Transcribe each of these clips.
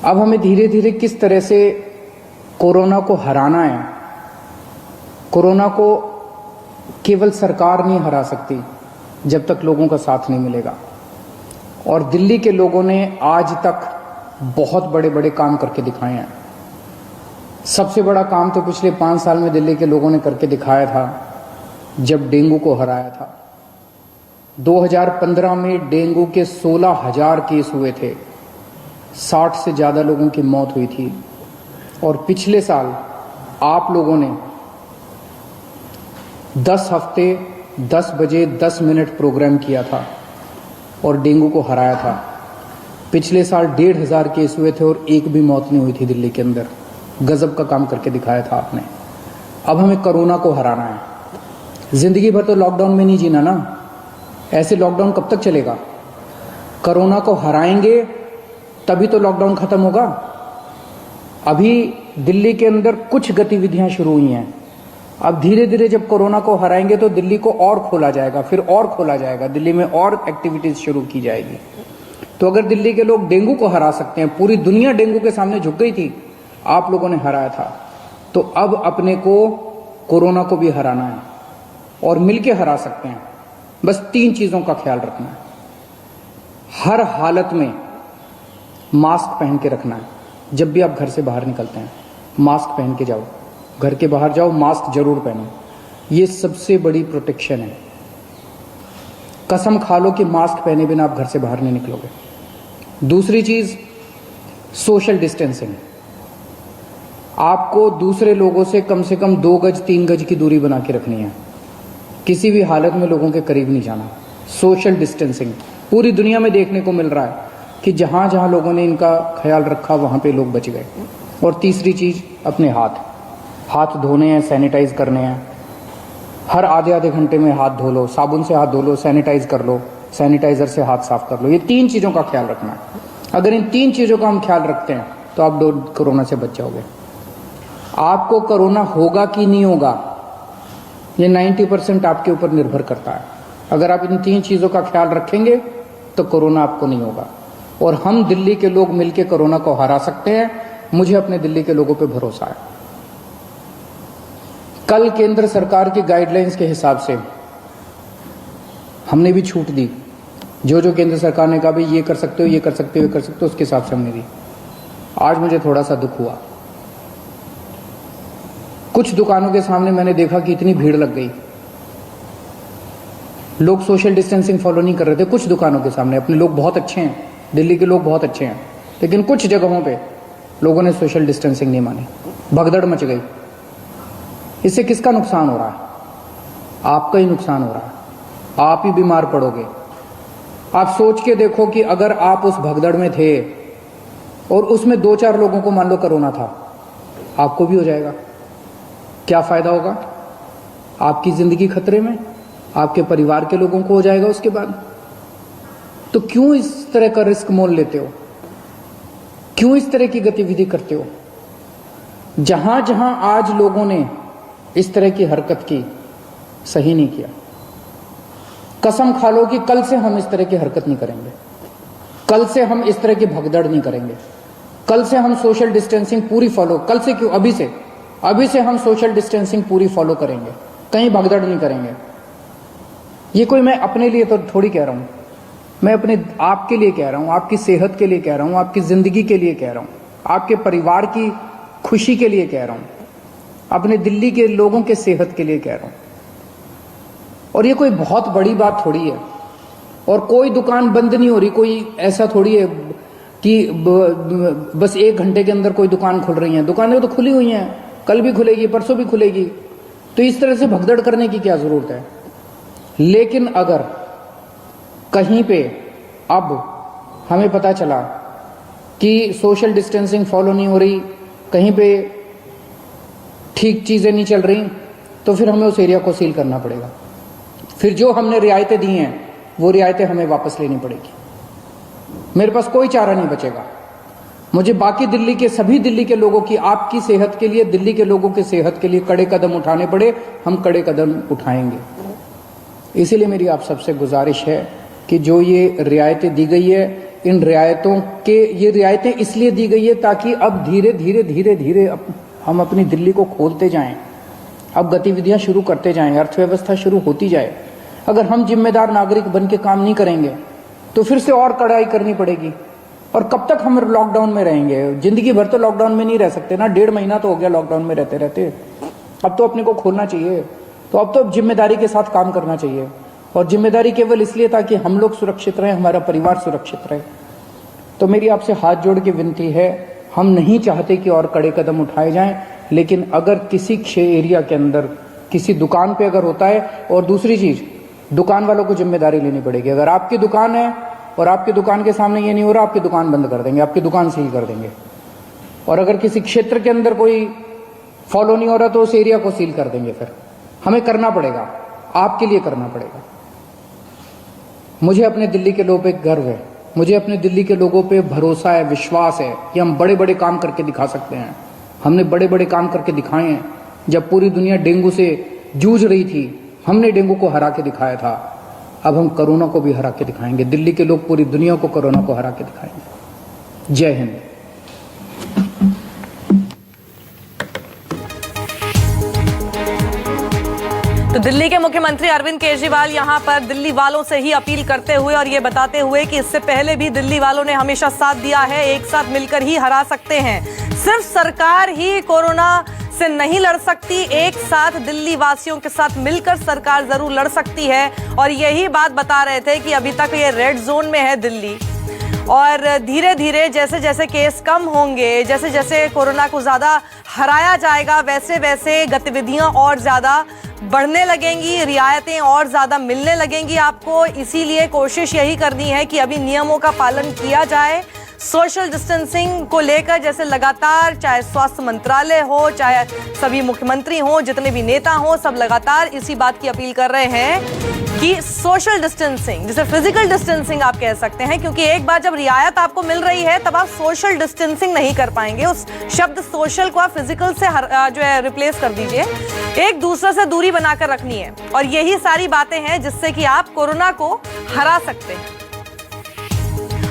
अब हमें धीरे धीरे किस तरह से कोरोना को हराना है। कोरोना को केवल सरकार नहीं हरा सकती जब तक लोगों का साथ नहीं मिलेगा। और दिल्ली के लोगों ने आज तक बहुत बड़े बड़े काम करके दिखाए हैं। सबसे बड़ा काम तो पिछले 5 साल में दिल्ली के लोगों ने करके दिखाया था जब डेंगू को हराया था। 2015 में डेंगू के 16,000 केस हुए थे, 60 से ज़्यादा लोगों की मौत हुई थी। और पिछले साल आप लोगों ने 10 हफ्ते 10 बजे 10 मिनट प्रोग्राम किया था और डेंगू को हराया था। पिछले साल 1,500 केस हुए थे और एक भी मौत नहीं हुई थी दिल्ली के अंदर। गजब का काम करके दिखाया था आपने। अब हमें कोरोना को हराना है। जिंदगी भर तो लॉकडाउन में नहीं जीना ना, ऐसे लॉकडाउन कब तक चलेगा। कोरोना को हराएंगे तभी तो लॉकडाउन खत्म होगा। अभी दिल्ली के अंदर कुछ गतिविधियां शुरू हुई हैं। अब धीरे धीरे जब कोरोना को हराएंगे तो दिल्ली को और खोला जाएगा, फिर और खोला जाएगा, दिल्ली में और एक्टिविटीज शुरू की जाएगी। तो अगर दिल्ली के लोग डेंगू को हरा सकते हैं, पूरी दुनिया डेंगू के सामने झुक गई थी, आप लोगों ने हराया था, तो अब अपने को कोरोना को भी हराना है और मिलके हरा सकते हैं। बस 3 चीजों का ख्याल रखना है। हर हालत में मास्क पहन के रखना है। जब भी आप घर से बाहर निकलते हैं मास्क पहन के जाओ, घर के बाहर जाओ मास्क जरूर पहनो। ये सबसे बड़ी प्रोटेक्शन है। कसम खा लो कि मास्क पहने बिना आप घर से बाहर नहीं निकलोगे। दूसरी चीज, सोशल डिस्टेंसिंग। आपको दूसरे लोगों से कम 2 गज 3 गज की दूरी बना के रखनी है। किसी भी हालत में लोगों के करीब नहीं जाना। सोशल डिस्टेंसिंग पूरी दुनिया में देखने को मिल रहा है कि जहां जहां लोगों ने इनका ख्याल रखा वहां पे लोग बच गए। और तीसरी चीज, अपने हाथ धोने हैं, सैनिटाइज करने हैं। हर आधे घंटे में हाथ धो लो, साबुन से हाथ धो लो, सैनिटाइज कर लो, सैनिटाइजर से हाथ साफ कर लो। ये 3 चीजों का ख्याल रखना है। अगर इन 3 चीजों का हम ख्याल रखते हैं तो आप कोरोना से बच जाओगे। आपको कोरोना होगा कि नहीं होगा, ये 90% आपके ऊपर निर्भर करता है। अगर आप इन 3 चीजों का ख्याल रखेंगे तो कोरोना आपको नहीं होगा। और हम दिल्ली के लोग मिलकर कोरोना को हरा सकते हैं। मुझे अपने दिल्ली के लोगों पे भरोसा है। कल केंद्र सरकार की गाइडलाइंस के हिसाब से हमने भी छूट दी। जो केंद्र सरकार ने कहा भाई ये कर सकते हो, ये कर सकते हो, ये कर सकते हो, उसके हिसाब से हमने दी। आज मुझे थोड़ा सा दुख हुआ। कुछ दुकानों के सामने मैंने देखा कि इतनी भीड़ लग गई, लोग सोशल डिस्टेंसिंग फॉलो नहीं कर रहे थे। कुछ दुकानों के सामने, अपने लोग बहुत अच्छे हैं, दिल्ली के लोग बहुत अच्छे हैं, लेकिन कुछ जगहों पे लोगों ने सोशल डिस्टेंसिंग नहीं मानी, भगदड़ मच गई। इससे किसका नुकसान हो रहा है? आपका ही नुकसान हो रहा है। आप ही बीमार पड़ोगे। आप सोच के देखो कि अगर आप उस भगदड़ में थे और उसमें 2-4 लोगों को मान लो कोरोना था, आपको भी हो जाएगा, क्या फायदा होगा? आपकी जिंदगी खतरे में, आपके परिवार के लोगों को हो जाएगा उसके बाद। तो क्यों इस तरह का रिस्क मोल लेते हो? क्यों इस तरह की गतिविधि करते हो? जहां जहां आज लोगों ने इस तरह की हरकत की, सही नहीं किया। कसम खा लो कि कल से हम इस तरह की हरकत नहीं करेंगे। कल से हम इस तरह की भगदड़ नहीं करेंगे। कल से हम सोशल डिस्टेंसिंग पूरी फॉलो, कल से क्यों, अभी से हम सोशल डिस्टेंसिंग पूरी फॉलो करेंगे, कहीं भगदड़ नहीं करेंगे। ये कोई मैं अपने लिए तो थोड़ी कह रहा हूं, मैं अपने आपके लिए कह रहा हूं, आपकी सेहत के लिए कह रहा हूं, आपकी जिंदगी के लिए कह रहा हूं, आपके परिवार की खुशी के लिए कह रहा हूं, अपने दिल्ली के लोगों के सेहत के लिए कह रहा हूं। और ये कोई बहुत बड़ी बात थोड़ी है। और कोई दुकान बंद नहीं हो रही, कोई ऐसा थोड़ी है कि बस 1 घंटे के अंदर कोई दुकान खुल रही है। दुकानें तो खुली हुई हैं, कल भी खुलेगी, परसों भी खुलेगी। तो इस तरह से भगदड़ करने की क्या जरूरत है? लेकिन अगर कहीं पे अब हमें पता चला कि सोशल डिस्टेंसिंग फॉलो नहीं हो रही, कहीं पे ठीक चीजें नहीं चल रही, तो फिर हमें उस एरिया को सील करना पड़ेगा। फिर जो हमने रियायतें दी हैं वो रियायतें हमें वापस लेनी पड़ेगी। मेरे पास कोई चारा नहीं बचेगा। मुझे बाकी दिल्ली के, सभी दिल्ली के लोगों की, आपकी सेहत के लिए, दिल्ली के लोगों की सेहत के लिए कड़े कदम उठाने पड़े, हम कड़े कदम उठाएंगे। इसीलिए मेरी आप सबसे गुजारिश है कि जो ये रियायतें दी गई है इन रियायतों के, ये रियायतें इसलिए दी गई है ताकि अब धीरे धीरे धीरे धीरे हम अपनी दिल्ली को खोलते जाएं, अब गतिविधियां शुरू करते जाएं, अर्थव्यवस्था शुरू होती जाए। अगर हम जिम्मेदार नागरिक बन के काम नहीं करेंगे तो फिर से और कड़ाई करनी पड़ेगी। और कब तक हम लॉकडाउन में रहेंगे? जिंदगी भर तो लॉकडाउन में नहीं रह सकते ना, 1.5 महीना तो हो गया लॉकडाउन में रहते रहते। अब तो अपने को खोलना चाहिए, तो अब तो जिम्मेदारी के साथ काम करना चाहिए। और जिम्मेदारी केवल इसलिए ताकि हम लोग सुरक्षित रहें, हमारा परिवार सुरक्षित रहे। तो मेरी आपसे हाथ जोड़ के विनती है, हम नहीं चाहते कि और कड़े कदम उठाए जाएं, लेकिन अगर किसी एरिया के अंदर किसी दुकान पे अगर होता है, और दूसरी चीज, दुकान वालों को जिम्मेदारी लेनी पड़ेगी। अगर आपकी दुकान है और आपकी दुकान के सामने ये नहीं हो रहा, आपकी दुकान बंद कर देंगे, आपकी दुकान सील कर देंगे। और अगर किसी क्षेत्र के अंदर कोई फॉलो नहीं हो रहा तो उस एरिया को सील कर देंगे। फिर हमें करना पड़ेगा, आपके लिए करना पड़ेगा। मुझे अपने दिल्ली के लोगों पे गर्व है, मुझे अपने दिल्ली के लोगों पे भरोसा है, विश्वास है कि हम बड़े बड़े काम करके दिखा सकते हैं। हमने बड़े बड़े काम करके दिखाए हैं। जब पूरी दुनिया डेंगू से जूझ रही थी, हमने डेंगू को हरा के दिखाया था। अब हम कोरोना को भी हरा के दिखाएंगे। दिल्ली के लोग पूरी दुनिया को कोरोना को हरा के दिखाएंगे। जय हिंद। तो दिल्ली के मुख्यमंत्री अरविंद केजरीवाल यहां पर दिल्ली वालों से ही अपील करते हुए और ये बताते हुए कि इससे पहले भी दिल्ली वालों ने हमेशा साथ दिया है, एक साथ मिलकर ही हरा सकते हैं। सिर्फ सरकार ही कोरोना से नहीं लड़ सकती, एक साथ दिल्ली वासियों के साथ मिलकर सरकार जरूर लड़ सकती है। और यही बात बता रहे थे कि अभी तक ये रेड जोन में है दिल्ली, और धीरे धीरे जैसे जैसे केस कम होंगे, जैसे जैसे कोरोना को ज़्यादा हराया जाएगा, वैसे वैसे गतिविधियां और ज़्यादा बढ़ने लगेंगी, रियायतें और ज़्यादा मिलने लगेंगी आपको। इसीलिए कोशिश यही करनी है कि अभी नियमों का पालन किया जाए। सोशल डिस्टेंसिंग को लेकर जैसे लगातार, चाहे स्वास्थ्य मंत्रालय हो, चाहे सभी मुख्यमंत्री हो, जितने भी नेता हो, सब लगातार इसी बात की अपील कर रहे हैं कि सोशल डिस्टेंसिंग, जिसे फिजिकल डिस्टेंसिंग आप कह सकते हैं, क्योंकि एक बार जब रियायत आपको मिल रही है तब आप सोशल डिस्टेंसिंग नहीं कर पाएंगे। उस शब्द सोशल को आप फिजिकल से जो है रिप्लेस कर दीजिए। एक दूसरे से दूरी बनाकर रखनी है, और यही सारी बातें हैं जिससे कि आप कोरोना को हरा सकते हैं।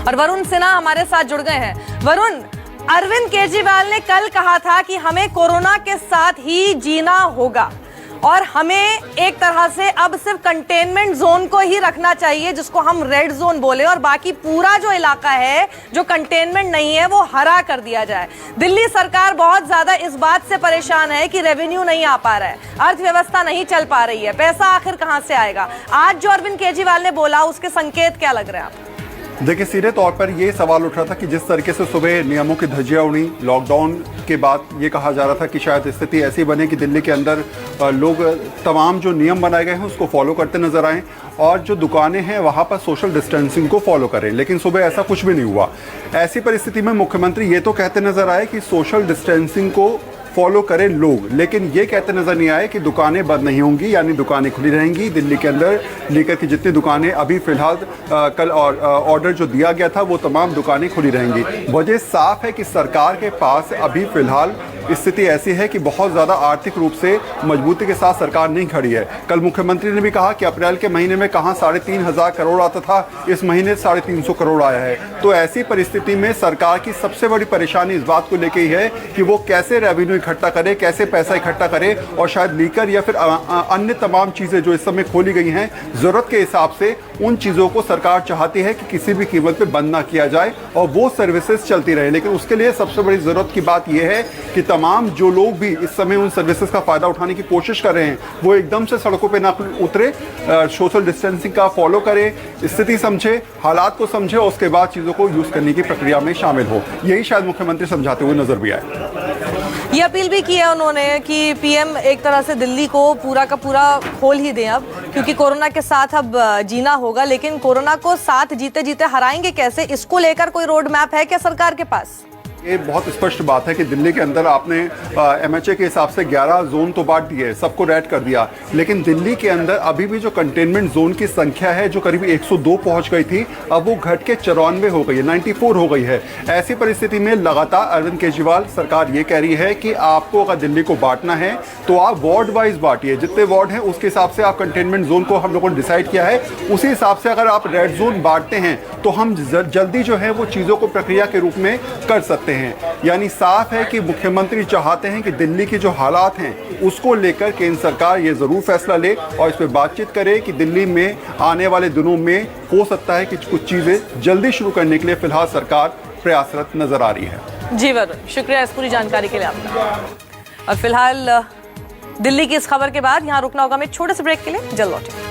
और वरुण सिन्हा हमारे साथ जुड़ गए हैं। वरुण, अरविंद केजरीवाल ने कल कहा था कि हमें कोरोना के साथ ही जीना होगा और हमें एक तरह से अब सिर्फ कंटेनमेंट जोन को ही रखना चाहिए, जिसको हम रेड जोन बोले, और बाकी पूरा जो इलाका है जो कंटेनमेंट नहीं है वो हरा कर दिया जाए। दिल्ली सरकार बहुत ज्यादा इस बात से परेशान है कि रेवेन्यू नहीं आ पा रहा है, अर्थव्यवस्था नहीं चल पा रही है, पैसा आखिर कहां से आएगा। आज जो अरविंद केजरीवाल ने बोला, उसके संकेत क्या लग रहे हैं आपको? देखिए, सीधे तौर पर ये सवाल उठ रहा था कि जिस तरीके से सुबह नियमों की धज्जियां उड़ी, लॉकडाउन के बाद ये कहा जा रहा था कि शायद स्थिति ऐसी बने कि दिल्ली के अंदर लोग तमाम जो नियम बनाए गए हैं उसको फॉलो करते नजर आएँ और जो दुकानें हैं वहाँ पर सोशल डिस्टेंसिंग को फॉलो करें। लेकिन सुबह ऐसा कुछ भी नहीं हुआ। ऐसी परिस्थिति में मुख्यमंत्री ये तो कहते नजर आए कि सोशल डिस्टेंसिंग को फॉलो करें लोग, लेकिन ये कहते नजर नहीं आए कि दुकानें बंद नहीं होंगी, यानी दुकानें खुली रहेंगी। दिल्ली के अंदर लीकर की जितनी दुकानें अभी फिलहाल कल और ऑर्डर जो दिया गया था वो तमाम दुकानें खुली रहेंगी। वजह साफ है कि सरकार के पास अभी फिलहाल स्थिति ऐसी है कि बहुत ज़्यादा आर्थिक रूप से मजबूती के साथ सरकार नहीं खड़ी है। कल मुख्यमंत्री ने भी कहा कि अप्रैल के महीने में कहाँ 3,500 करोड़ आता था, इस महीने 350 करोड़ आया है। तो ऐसी परिस्थिति में सरकार की सबसे बड़ी परेशानी इस बात को लेकर ही है कि वो कैसे रेवेन्यू इकट्ठा करे, कैसे पैसा इकट्ठा करे, और शायद लीकर या फिर अन्य तमाम चीज़ें जो इस समय खोली गई हैं ज़रूरत के हिसाब से, उन चीज़ों को सरकार चाहती है कि किसी भी कीमत पे बंद ना किया जाए और वो सर्विसेज चलती रहे। लेकिन उसके लिए सबसे बड़ी ज़रूरत की बात यह है कि तमाम जो लोग भी इस समय उन सर्विसेज का फ़ायदा उठाने की कोशिश कर रहे हैं वो एकदम से सड़कों पे ना उतरे, सोशल डिस्टेंसिंग का फॉलो करें, स्थिति समझे, हालात को समझे और उसके बाद चीज़ों को यूज़ करने की प्रक्रिया में शामिल हो। यही शायद मुख्यमंत्री समझाते हुए नजर भी आए। ये अपील भी की है उन्होंने कि पीएम एक तरह से दिल्ली को पूरा का पूरा खोल ही दें अब, क्योंकि कोरोना के साथ अब जीना होगा। लेकिन कोरोना को साथ जीते जीते हराएंगे कैसे, इसको लेकर कोई रोड मैप है क्या सरकार के पास? ये बहुत स्पष्ट बात है कि दिल्ली के अंदर आपने MHA के हिसाब से 11 जोन तो बांट दिए, सबको रेड कर दिया, लेकिन दिल्ली के अंदर अभी भी जो कंटेनमेंट जोन की संख्या है जो करीब 102 पहुंच गई थी, अब वो घट के 94 हो गई है, 94 हो गई है। ऐसी परिस्थिति में लगातार अरविंद केजरीवाल सरकार ये कह रही है कि आपको अगर दिल्ली को बांटना है तो आप वार्ड वाइज बांटिए, जितने वार्ड हैं उसके हिसाब से आप कंटेनमेंट जोन को हम लोगों ने डिसाइड किया है, उसी हिसाब से अगर आप रेड जोन बांटते हैं तो हम जल्दी जो है वो चीज़ों को प्रक्रिया के रूप में कर सकते हैं। यानी साफ है कि मुख्यमंत्री चाहते हैं कि दिल्ली के जो हालात हैं उसको लेकर केंद्र सरकार ये जरूर फैसला ले और इस पर बातचीत करे कि दिल्ली में आने वाले दिनों में हो सकता है कि कुछ चीजें जल्दी शुरू करने के लिए फिलहाल सरकार प्रयासरत नजर आ रही है। जी वरुण, शुक्रिया इस पूरी जानकारी के लिए आपका। और फिलहाल दिल्ली की इस खबर के बाद यहाँ रुकना होगा, मैं छोटे से ब्रेक के लिए जल्द लौटेंगे।